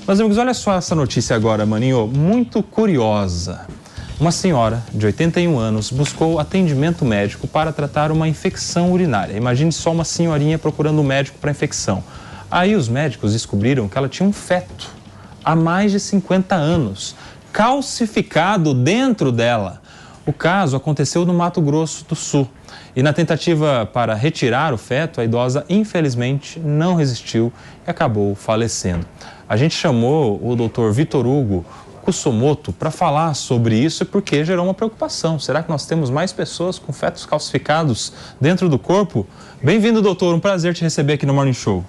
Meus amigos, olha só essa notícia agora, Maninho, muito curiosa. Uma senhora de 81 anos buscou atendimento médico para tratar uma infecção urinária. Imagine só uma senhorinha procurando um médico para infecção. Aí os médicos descobriram que ela tinha um feto há mais de 50 anos, calcificado dentro dela. O caso aconteceu no Mato Grosso do Sul. E na tentativa para retirar o feto, a idosa infelizmente não resistiu e acabou falecendo. A gente chamou o Dr. Vitor Hugo Kusumoto para falar sobre isso porque gerou uma preocupação. Será que nós temos mais pessoas com fetos calcificados dentro do corpo? Bem-vindo, doutor. Um prazer te receber aqui no Morning Show.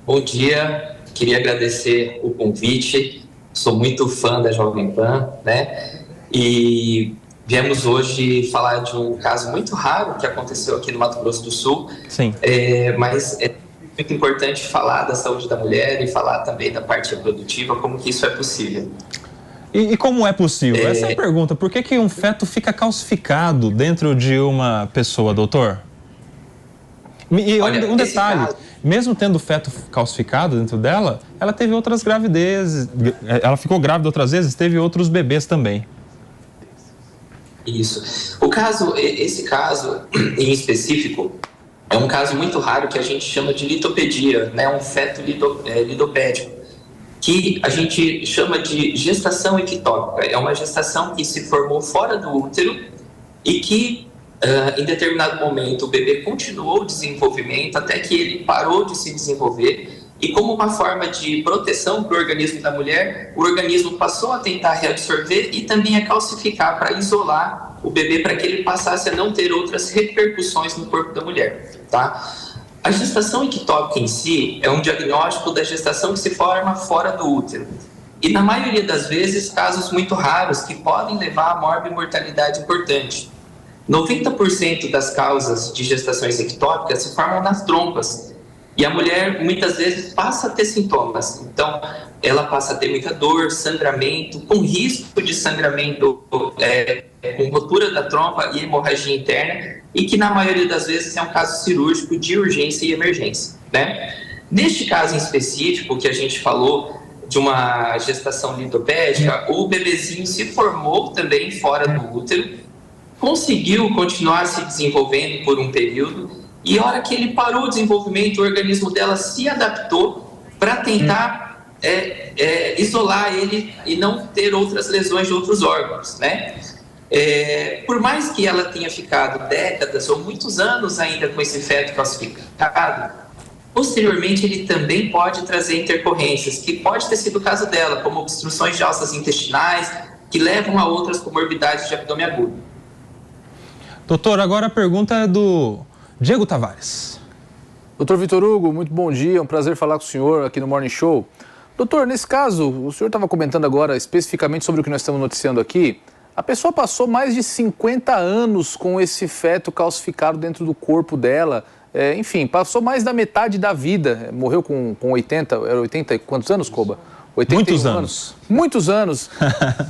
Bom dia. Queria agradecer o convite. Sou muito fã da Jovem Pan, né? E viemos hoje falar de um caso muito raro que aconteceu aqui no Mato Grosso do Sul. Sim. Mas é muito importante falar da saúde da mulher e falar também da parte reprodutiva, como que isso é possível. E como é possível? Essa é a pergunta. Por que um feto fica calcificado dentro de uma pessoa, doutor? E olha, um detalhe, caso, mesmo tendo o feto calcificado dentro dela, ela teve outras gravidezes, ela ficou grávida outras vezes, teve outros bebês também. Isso. Esse caso em específico, é um caso muito raro que a gente chama de litopedia, né? Um feto lidopédico, que a gente chama de gestação ectópica. É uma gestação que se formou fora do útero e que, em determinado momento, o bebê continuou o desenvolvimento até que ele parou de se desenvolver e, como uma forma de proteção para o organismo da mulher, o organismo passou a tentar reabsorver e também a calcificar para isolar o bebê, para que ele passasse a não ter outras repercussões no corpo da mulher, tá? A gestação ectópica em si é um diagnóstico da gestação que se forma fora do útero. E, na maioria das vezes, casos muito raros que podem levar a morbimortalidade importante. 90% das causas de gestações ectópicas se formam nas trompas. E a mulher, muitas vezes, passa a ter sintomas. Então, ela passa a ter muita dor, sangramento, com risco de sangramento, com rotura da trompa e hemorragia interna, e que, na maioria das vezes, é um caso cirúrgico de urgência e emergência, né? Neste caso em específico, que a gente falou de uma gestação lidopédica, o bebezinho se formou também fora do útero, conseguiu continuar se desenvolvendo por um período, e a hora que ele parou o desenvolvimento, o organismo dela se adaptou para tentar isolar ele e não ter outras lesões de outros órgãos, né? Por mais que ela tenha ficado décadas ou muitos anos ainda com esse feto calcificado, posteriormente ele também pode trazer intercorrências, que pode ter sido o caso dela, como obstruções de alças intestinais, que levam a outras comorbidades de abdômen agudo. Doutor, agora a pergunta é do Diego Tavares. Doutor Vitor Hugo, muito bom dia, é um prazer falar com o senhor aqui no Morning Show. Doutor, nesse caso, o senhor estava comentando agora especificamente sobre o que nós estamos noticiando aqui. A pessoa passou mais de 50 anos com esse feto calcificado dentro do corpo dela. Enfim, passou mais da metade da vida. Morreu com 80, era 80 e quantos anos, Koba? 81 Muitos anos. Muitos anos.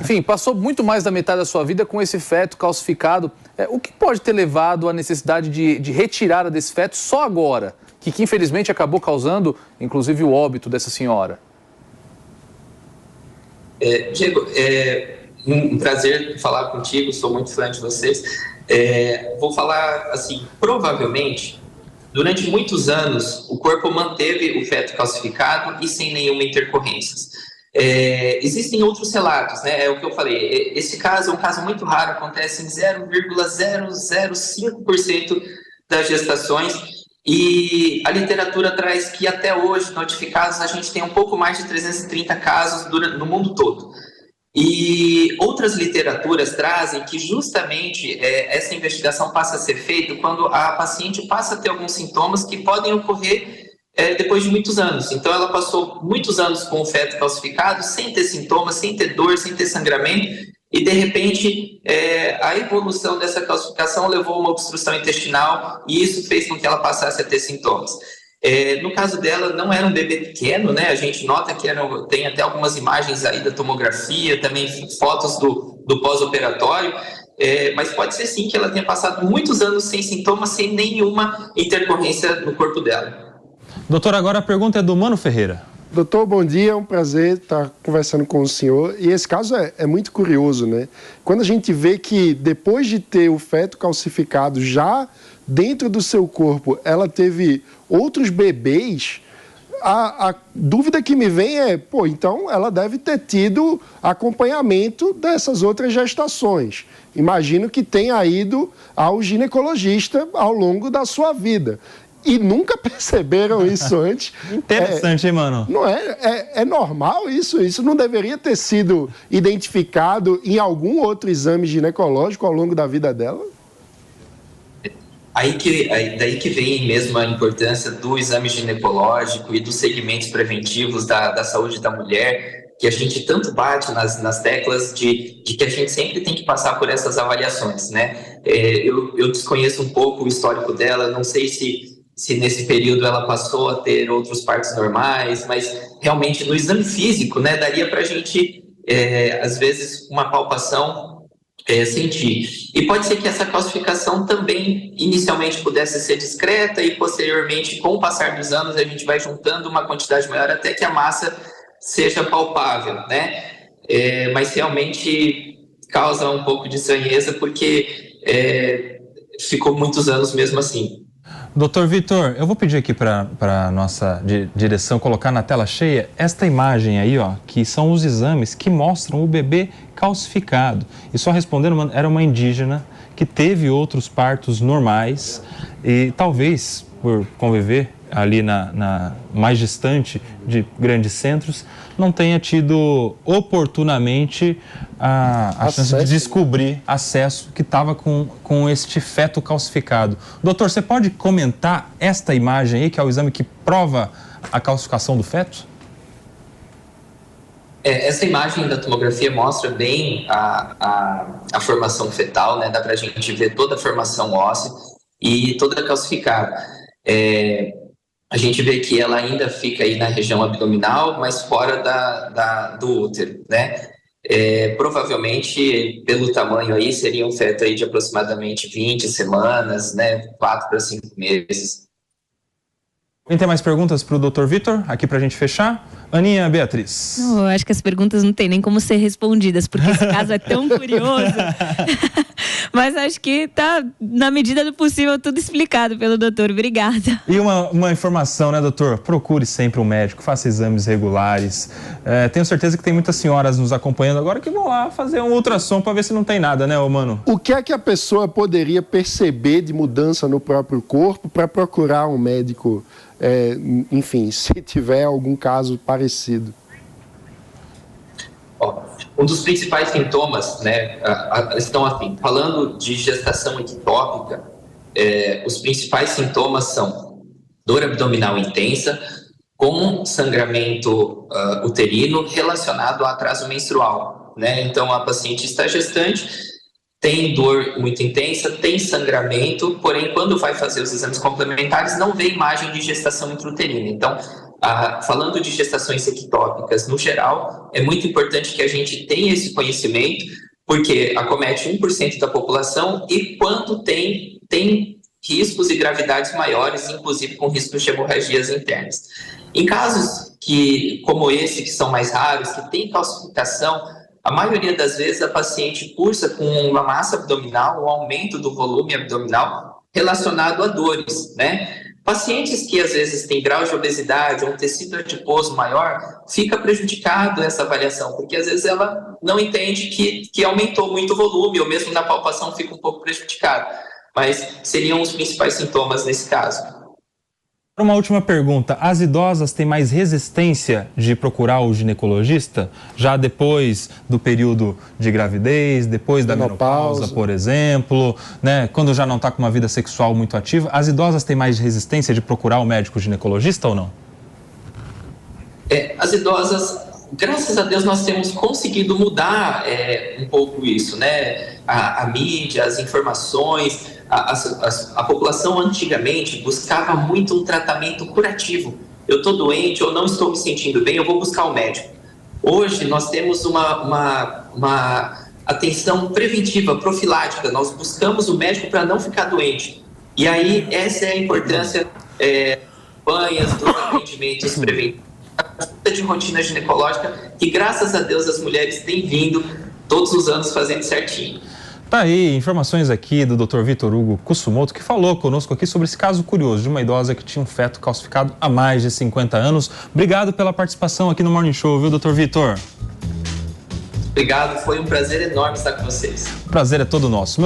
Enfim, passou muito mais da metade da sua vida com esse feto calcificado. O que pode ter levado à necessidade de retirada desse feto só agora? Que infelizmente acabou causando, inclusive, o óbito dessa senhora. Diego, um prazer falar contigo, sou muito fã de vocês. Vou falar assim, provavelmente, durante muitos anos, o corpo manteve o feto calcificado e sem nenhuma intercorrência. Existem outros relatos, né? É o que eu falei. Esse caso é um caso muito raro, acontece em 0,005% das gestações. E a literatura traz que até hoje, notificados, a gente tem um pouco mais de 330 casos no mundo todo. E outras literaturas trazem que justamente essa investigação passa a ser feita quando a paciente passa a ter alguns sintomas que podem ocorrer depois de muitos anos. Então ela passou muitos anos com o feto calcificado, sem ter sintomas, sem ter dor, sem ter sangramento, e de repente a evolução dessa calcificação levou a uma obstrução intestinal e isso fez com que ela passasse a ter sintomas. No caso dela, não era um bebê pequeno, né? A gente nota que tem até algumas imagens aí da tomografia, também fotos do pós-operatório, mas pode ser sim que ela tenha passado muitos anos sem sintomas, sem nenhuma intercorrência no corpo dela. Doutor, agora a pergunta é do Mano Ferreira. Doutor, bom dia, é um prazer estar conversando com o senhor. E esse caso é muito curioso, né? Quando a gente vê que depois de ter o feto calcificado já dentro do seu corpo, ela teve outros bebês, a dúvida que me vem é, então ela deve ter tido acompanhamento dessas outras gestações. Imagino que tenha ido ao ginecologista ao longo da sua vida. E nunca perceberam isso antes. Interessante, hein, mano? Não é normal isso? Isso não deveria ter sido identificado em algum outro exame ginecológico ao longo da vida dela? Daí que vem mesmo a importância do exame ginecológico e dos segmentos preventivos da saúde da mulher, que a gente tanto bate nas teclas de que a gente sempre tem que passar por essas avaliações, né? Eu desconheço um pouco o histórico dela, não sei se nesse período ela passou a ter outros partos normais, mas realmente no exame físico, né, daria para a gente, às vezes, uma palpação sentir. E pode ser que essa calcificação também inicialmente pudesse ser discreta e posteriormente, com o passar dos anos, a gente vai juntando uma quantidade maior até que a massa seja palpável, né? Mas realmente causa um pouco de estranheza porque ficou muitos anos mesmo assim. Doutor Vitor, eu vou pedir aqui para a nossa direção colocar na tela cheia esta imagem aí, ó, que são os exames que mostram o bebê calcificado. E só respondendo, era uma indígena que teve outros partos normais e talvez por conviver ali na mais distante de grandes centros, não tenha tido oportunamente a chance de descobrir acesso que estava com este feto calcificado. Doutor, você pode comentar esta imagem aí, que é o exame que prova a calcificação do feto? Essa imagem da tomografia mostra bem a formação fetal, né? Dá pra gente ver toda a formação óssea e toda calcificada. A gente vê que ela ainda fica aí na região abdominal, mas fora do útero, né? Provavelmente, pelo tamanho aí, seria um feto aí de aproximadamente 20 semanas, né? 4 para 5 meses. Tem mais perguntas para o Dr. Vitor, aqui para a gente fechar? Aninha Beatriz. Eu acho que as perguntas não tem nem como ser respondidas, porque esse caso é tão curioso. Mas acho que tá, na medida do possível, tudo explicado pelo doutor. Obrigada. E uma informação, né, doutor? Procure sempre um médico, faça exames regulares. Tenho certeza que tem muitas senhoras nos acompanhando agora que vão lá fazer um ultrassom para ver se não tem nada, né, ô mano? O que é que a pessoa poderia perceber de mudança no próprio corpo para procurar um médico? Enfim, se tiver algum caso parecido. Um dos principais sintomas, né, estão assim, falando de gestação ectópica, os principais sintomas são dor abdominal intensa, com sangramento uterino relacionado ao atraso menstrual, né? Então, a paciente está gestante, tem dor muito intensa, tem sangramento, porém, quando vai fazer os exames complementares, não vê imagem de gestação intrauterina. Então, falando de gestações ectópicas no geral, é muito importante que a gente tenha esse conhecimento, porque acomete 1% da população e quando tem riscos e gravidades maiores, inclusive com riscos de hemorragias internas. Em casos como esse, que são mais raros, que tem calcificação, a maioria das vezes a paciente cursa com uma massa abdominal, um aumento do volume abdominal relacionado a dores, né? Pacientes que às vezes têm grau de obesidade ou um tecido adiposo maior, fica prejudicado essa avaliação, porque às vezes ela não entende que aumentou muito o volume, ou mesmo na palpação fica um pouco prejudicado. Mas seriam os principais sintomas nesse caso. Uma última pergunta, as idosas têm mais resistência de procurar o ginecologista já depois do período de gravidez, depois da menopausa, por exemplo, né? Quando já não está com uma vida sexual muito ativa, as idosas têm mais resistência de procurar o médico ginecologista ou não? As idosas, graças a Deus, nós temos conseguido mudar um pouco isso, né? A mídia, as informações. A população antigamente buscava muito um tratamento curativo. Eu estou doente, eu não estou me sentindo bem, eu vou buscar o médico. Hoje nós temos uma atenção preventiva, profilática. Nós buscamos o médico para não ficar doente. E aí essa é a importância dos atendimentos preventivos. de rotina ginecológica que, graças a Deus, as mulheres têm vindo todos os anos fazendo certinho. Tá aí, informações aqui do Dr. Vitor Hugo Kusumoto, que falou conosco aqui sobre esse caso curioso de uma idosa que tinha um feto calcificado há mais de 50 anos. Obrigado pela participação aqui no Morning Show, viu, Dr. Vitor? Obrigado, foi um prazer enorme estar com vocês. O prazer é todo nosso.